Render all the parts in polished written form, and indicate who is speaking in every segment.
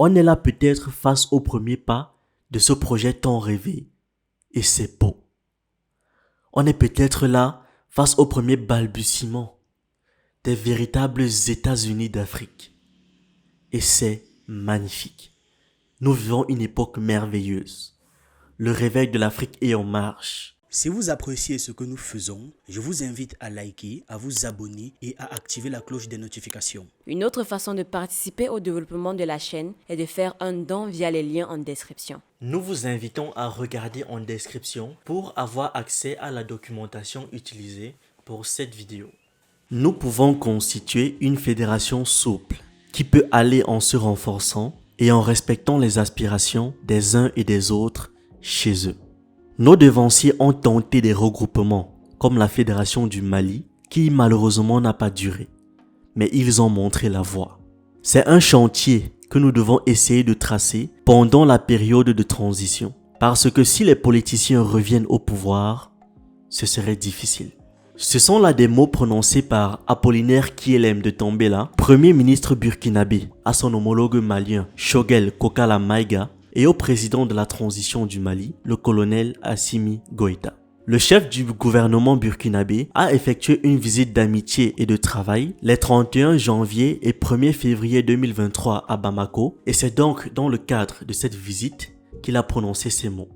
Speaker 1: On est là peut-être face au premier pas de ce projet tant rêvé. Et c'est beau. On est peut-être là face au premier balbutiement des véritables États-Unis d'Afrique. Et c'est magnifique. Nous vivons une époque merveilleuse. Le réveil de l'Afrique est en marche.
Speaker 2: Si vous appréciez ce que nous faisons, je vous invite à liker, à vous abonner et à activer la cloche des notifications.
Speaker 3: Une autre façon de participer au développement de la chaîne est de faire un don via les liens en description.
Speaker 1: Nous vous invitons à regarder en description pour avoir accès à la documentation utilisée pour cette vidéo. Nous pouvons constituer une fédération souple qui peut aller en se renforçant et en respectant les aspirations des uns et des autres chez eux. Nos devanciers ont tenté des regroupements comme la Fédération du Mali qui malheureusement n'a pas duré. Mais ils ont montré la voie. C'est un chantier que nous devons essayer de tracer pendant la période de transition. Parce que si les politiciens reviennent au pouvoir, ce serait difficile. Ce sont là des mots prononcés par Apollinaire Kielem de Tambela, premier ministre burkinabé, à son homologue malien Choguel Kokala Maïga et au président de la transition du Mali, le colonel Assimi Goïta. Le chef du gouvernement burkinabé a effectué une visite d'amitié et de travail les 31 janvier et 1er février 2023 à Bamako et c'est donc dans le cadre de cette visite qu'il a prononcé ces mots.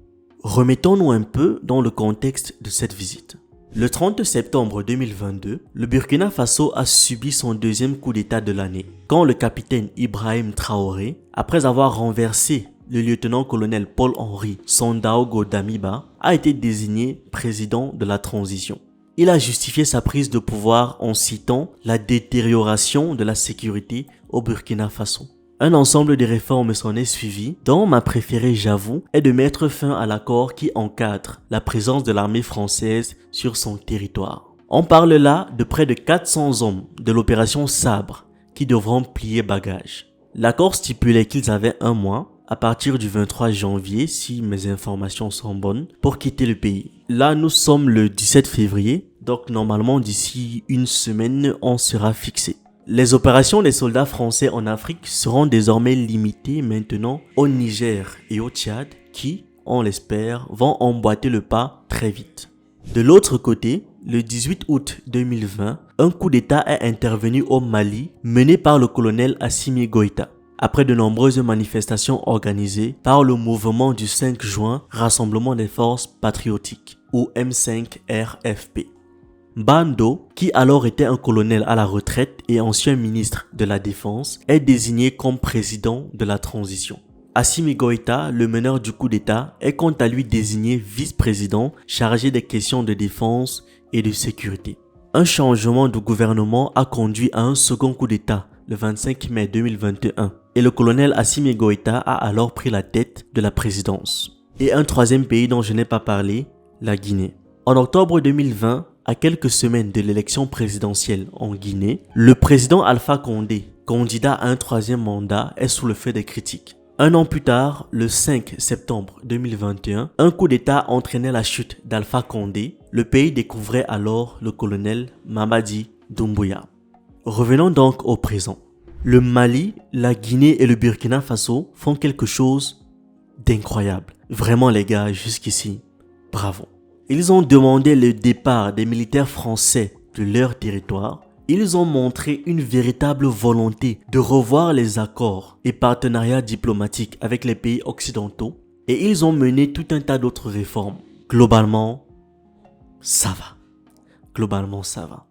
Speaker 1: Remettons-nous un peu dans le contexte de cette visite. Le 30 septembre 2022, le Burkina Faso a subi son deuxième coup d'état de l'année, quand le capitaine Ibrahim Traoré, après avoir renversé le lieutenant-colonel Paul-Henri Sandaogo Damiba, a été désigné président de la transition. Il a justifié sa prise de pouvoir en citant la détérioration de la sécurité au Burkina Faso. Un ensemble de réformes s'en est suivi, dont ma préférée, j'avoue, est de mettre fin à l'accord qui encadre la présence de l'armée française sur son territoire. On parle là de près de 400 hommes de l'opération Sabre qui devront plier bagages. L'accord stipulait qu'ils avaient un mois, à partir du 23 janvier, si mes informations sont bonnes, pour quitter le pays. Là, nous sommes le 17 février, donc normalement d'ici une semaine, on sera fixé. Les opérations des soldats français en Afrique seront désormais limitées maintenant au Niger et au Tchad qui, on l'espère, vont emboîter le pas très vite. De l'autre côté, le 18 août 2020, un coup d'État est intervenu au Mali mené par le colonel Assimi Goïta. Après de nombreuses manifestations organisées par le mouvement du 5 juin Rassemblement des forces patriotiques ou M5-RFP. Bando, qui alors était un colonel à la retraite et ancien ministre de la Défense, est désigné comme président de la transition. Assimi Goïta, le meneur du coup d'État, est quant à lui désigné vice-président chargé des questions de défense et de sécurité. Un changement de gouvernement a conduit à un second coup d'État le 25 mai 2021 et le colonel Assimi Goïta a alors pris la tête de la présidence. Et un troisième pays dont je n'ai pas parlé, la Guinée. En octobre 2020, à quelques semaines de l'élection présidentielle en Guinée, le président Alpha Condé, candidat à un troisième mandat, est sous le feu des critiques. Un an plus tard, le 5 septembre 2021, un coup d'État entraînait la chute d'Alpha Condé. Le pays découvrait alors le colonel Mamadi Doumbouya. Revenons donc au présent. Le Mali, la Guinée et le Burkina Faso font quelque chose d'incroyable. Vraiment les gars, jusqu'ici, bravo. Ils ont demandé le départ des militaires français de leur territoire. Ils ont montré une véritable volonté de revoir les accords et partenariats diplomatiques avec les pays occidentaux. Et ils ont mené tout un tas d'autres réformes. Globalement, ça va. Globalement, ça va.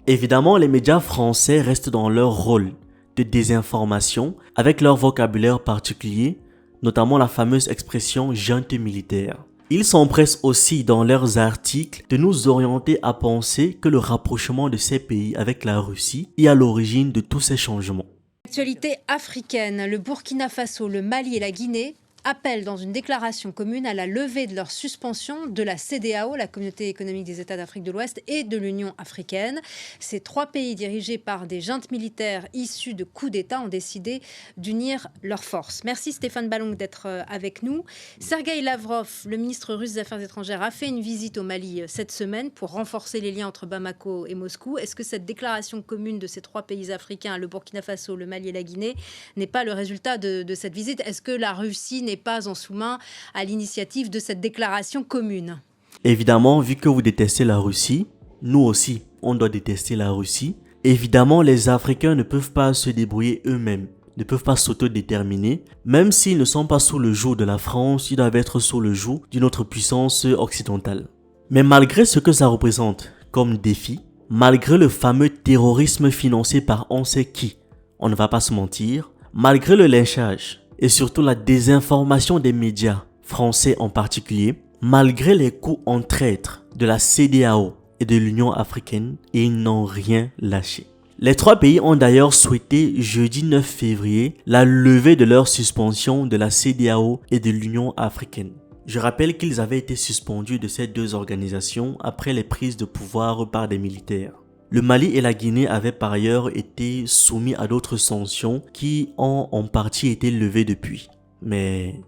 Speaker 1: Évidemment, les médias français restent dans leur rôle de désinformation avec leur vocabulaire particulier, notamment la fameuse expression « junte militaire ». Ils s'empressent aussi dans leurs articles de nous orienter à penser que le rapprochement de ces pays avec la Russie est à l'origine de tous ces changements.
Speaker 4: Actualité africaine, le Burkina Faso, le Mali et la Guinée appellent dans une déclaration commune à la levée de leur suspension de la CEDEAO, la Communauté économique des États d'Afrique de l'Ouest, et de l'Union africaine. Ces trois pays dirigés par des juntes militaires issus de coups d'État ont décidé d'unir leurs forces. Merci Stéphane Ballon d'être avec nous. Sergueï Lavrov, le ministre russe des Affaires étrangères, a fait une visite au Mali cette semaine pour renforcer les liens entre Bamako et Moscou. Est-ce que cette déclaration commune de ces trois pays africains, le Burkina Faso, le Mali et la Guinée, n'est pas le résultat de cette visite? Est-ce que la Russie n'est pas en sous-main à l'initiative de cette déclaration commune?
Speaker 1: Évidemment, vu que vous détestez la Russie, nous aussi, on doit détester la Russie. Évidemment, les Africains ne peuvent pas se débrouiller eux-mêmes, ne peuvent pas s'autodéterminer. Même s'ils ne sont pas sous le joug de la France, ils doivent être sous le joug d'une autre puissance occidentale. Mais malgré ce que ça représente comme défi, malgré le fameux terrorisme financé par on sait qui, on ne va pas se mentir, malgré le lynchage et surtout la désinformation des médias français en particulier, malgré les coups en traître de la CEDEAO et de l'Union africaine, ils n'ont rien lâché. Les trois pays ont d'ailleurs souhaité jeudi 9 février la levée de leur suspension de la CEDEAO et de l'Union africaine. Je rappelle qu'ils avaient été suspendus de ces deux organisations après les prises de pouvoir par des militaires. Le Mali et la Guinée avaient par ailleurs été soumis à d'autres sanctions qui ont en partie été levées depuis. Mais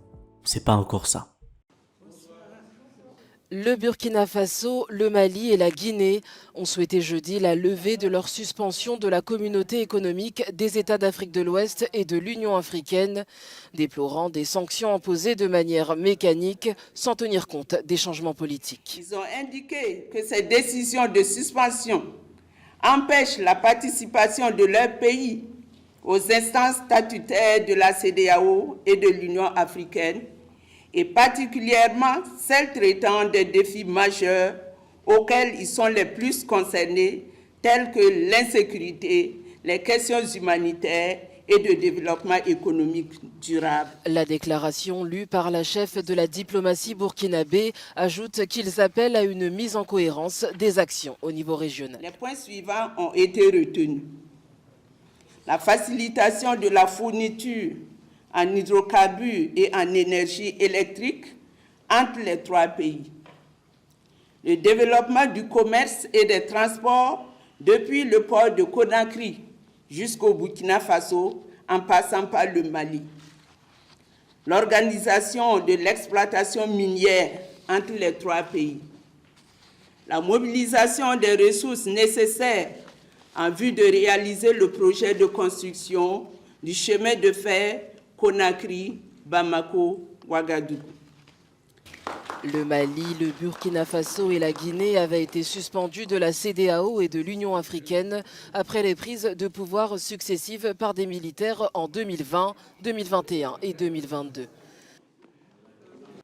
Speaker 1: c'est pas encore ça.
Speaker 5: Le Burkina Faso, le Mali et la Guinée ont souhaité jeudi la levée de leur suspension de la Communauté économique des États d'Afrique de l'Ouest et de l'Union africaine, déplorant des sanctions imposées de manière mécanique sans tenir compte des changements politiques.
Speaker 6: Ils ont indiqué que ces décisions de suspension empêchent la participation de leur pays aux instances statutaires de la CEDEAO et de l'Union africaine, et particulièrement celles traitant des défis majeurs auxquels ils sont les plus concernés, tels que l'insécurité, les questions humanitaires et de développement économique durable.
Speaker 5: La déclaration lue par la chef de la diplomatie burkinabé ajoute qu'ils appellent à une mise en cohérence des actions au niveau régional.
Speaker 6: Les points suivants ont été retenus. La facilitation de la fourniture en hydrocarbures et en énergie électrique entre les trois pays. Le développement du commerce et des transports depuis le port de Conakry jusqu'au Burkina Faso en passant par le Mali. L'organisation de l'exploitation minière entre les trois pays. La mobilisation des ressources nécessaires en vue de réaliser le projet de construction du chemin de fer Conakry, Bamako, Ouagadougou.
Speaker 5: Le Mali, le Burkina Faso et la Guinée avaient été suspendus de la CEDEAO et de l'Union africaine après les prises de pouvoir successives par des militaires en 2020, 2021 et 2022.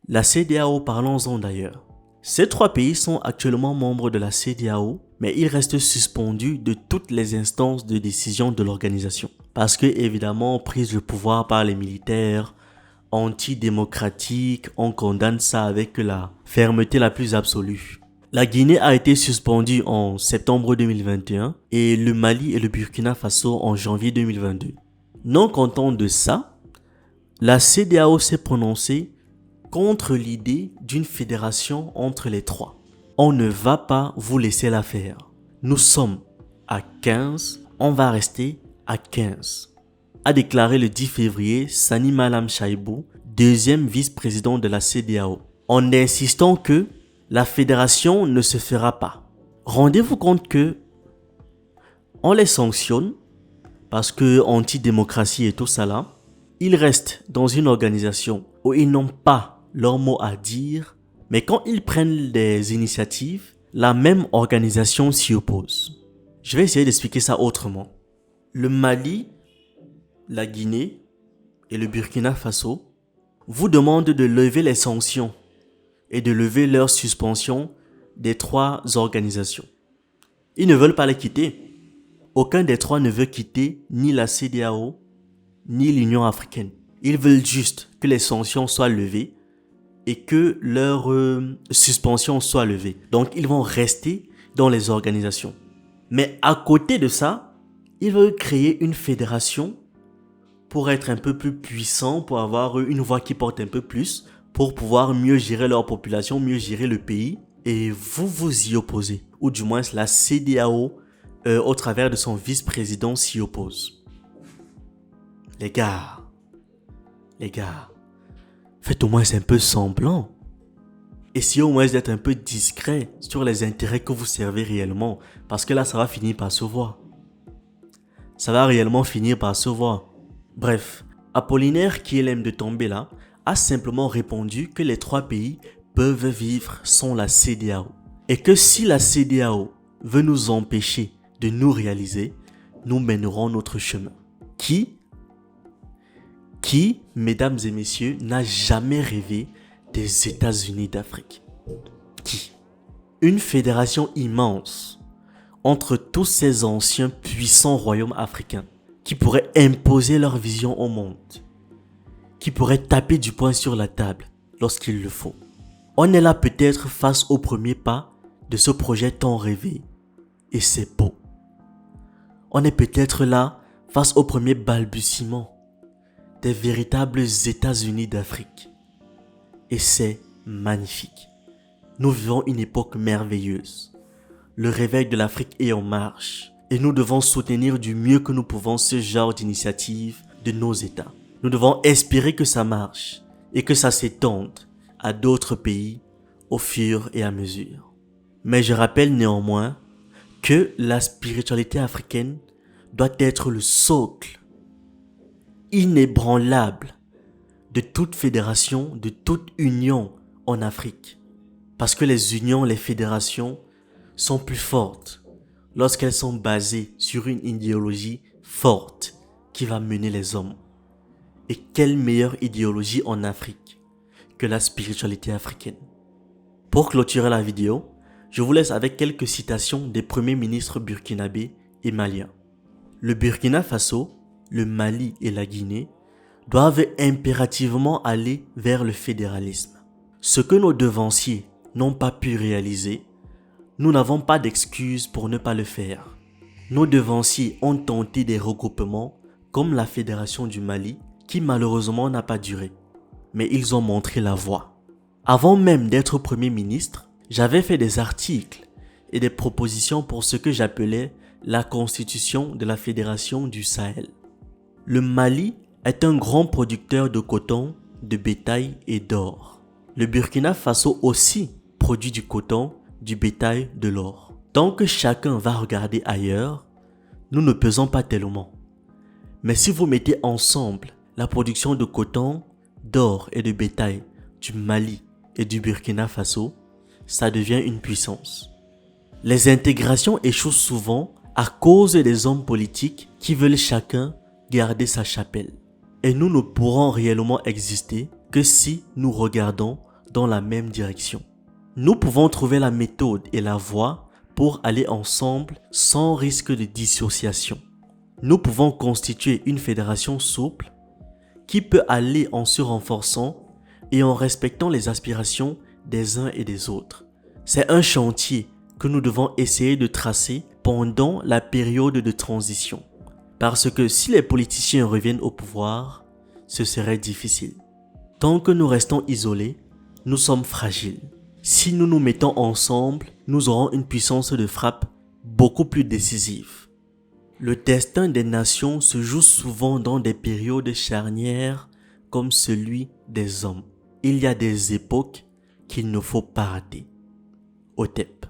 Speaker 1: La CEDEAO, parlons-en d'ailleurs. Ces trois pays sont actuellement membres de la CEDEAO, mais ils restent suspendus de toutes les instances de décision de l'organisation. Parce que, évidemment, prise de pouvoir par les militaires, antidémocratique, on condamne ça avec la fermeté la plus absolue. La Guinée a été suspendue en septembre 2021 et le Mali et le Burkina Faso en janvier 2022. Non content de ça, la CEDEAO s'est prononcée contre l'idée d'une fédération entre les trois. On ne va pas vous laisser la faire. Nous sommes à 15, on va rester à 15. A déclaré le 10 février Sani Malam Chaibou, deuxième vice-président de la CEDEAO, en insistant que la fédération ne se fera pas. Rendez-vous compte que on les sanctionne parce que antidémocratie et tout ça là, ils restent dans une organisation où ils n'ont pas leur mot à dire, mais quand ils prennent des initiatives, la même organisation s'y oppose. Je vais essayer d'expliquer ça autrement. Le Mali, la Guinée et le Burkina Faso vous demandent de lever les sanctions et de lever leur suspension des trois organisations. Ils ne veulent pas les quitter. Aucun des trois ne veut quitter ni la CEDEAO ni l'Union africaine. Ils veulent juste que les sanctions soient levées et que leur suspension soit levée. Donc ils vont rester dans les organisations. Mais à côté de ça, ils veulent créer une fédération pour être un peu plus puissants, pour avoir une voix qui porte un peu plus, pour pouvoir mieux gérer leur population, mieux gérer le pays. Et vous vous y opposez, ou du moins la CEDEAO, au travers de son vice-président, s'y oppose. Les gars, faites au moins un peu semblant. Essayez au moins d'être un peu discret sur les intérêts que vous servez réellement, parce que là, ça va finir par se voir. Ça va réellement finir par se voir. Bref, Apollinaire, qui est l'aime de tomber là, a simplement répondu que les 3 pays peuvent vivre sans la CEDEAO. Et que si la CEDEAO veut nous empêcher de nous réaliser, nous mènerons notre chemin. Qui, mesdames et messieurs, n'a jamais rêvé des États-Unis d'Afrique? Qui? Une fédération immense entre tous ces anciens puissants royaumes africains qui pourraient imposer leur vision au monde, qui pourraient taper du poing sur la table lorsqu'il le faut. On est là peut-être face au premier pas de ce projet tant rêvé, et c'est beau. On est peut-être là face au premier balbutiement des véritables États-Unis d'Afrique. Et c'est magnifique. Nous vivons une époque merveilleuse. Le réveil de l'Afrique est en marche. Et nous devons soutenir du mieux que nous pouvons ce genre d'initiative de nos États. Nous devons espérer que ça marche et que ça s'étende à d'autres pays au fur et à mesure. Mais je rappelle néanmoins que la spiritualité africaine doit être le socle inébranlable de toute fédération, de toute union en Afrique. Parce que les unions, les fédérations sont plus fortes lorsqu'elles sont basées sur une idéologie forte qui va mener les hommes. Et quelle meilleure idéologie en Afrique que la spiritualité africaine. Pour clôturer la vidéo, je vous laisse avec quelques citations des premiers ministres burkinabés et maliens. Le Burkina Faso, le Mali et la Guinée doivent impérativement aller vers le fédéralisme. Ce que nos devanciers n'ont pas pu réaliser, nous n'avons pas d'excuses pour ne pas le faire. Nos devanciers ont tenté des regroupements comme la Fédération du Mali qui malheureusement n'a pas duré. Mais ils ont montré la voie. Avant même d'être Premier ministre, j'avais fait des articles et des propositions pour ce que j'appelais la constitution de la Fédération du Sahel. Le Mali est un grand producteur de coton, de bétail et d'or. Le Burkina Faso aussi produit du coton, du bétail, de l'or. Tant que chacun va regarder ailleurs, nous ne pesons pas tellement. Mais si vous mettez ensemble la production de coton, d'or et de bétail du Mali et du Burkina Faso, ça devient une puissance. Les intégrations échouent souvent à cause des hommes politiques qui veulent chacun garder sa chapelle. Et nous ne pourrons réellement exister que si nous regardons dans la même direction. Nous pouvons trouver la méthode et la voie pour aller ensemble sans risque de dissociation. Nous pouvons constituer une fédération souple qui peut aller en se renforçant et en respectant les aspirations des uns et des autres. C'est un chantier que nous devons essayer de tracer pendant la période de transition. Parce que si les politiciens reviennent au pouvoir, ce serait difficile. Tant que nous restons isolés, nous sommes fragiles. Si nous nous mettons ensemble, nous aurons une puissance de frappe beaucoup plus décisive. Le destin des nations se joue souvent dans des périodes charnières comme celui des hommes. Il y a des époques qu'il ne faut pas rater. Otep.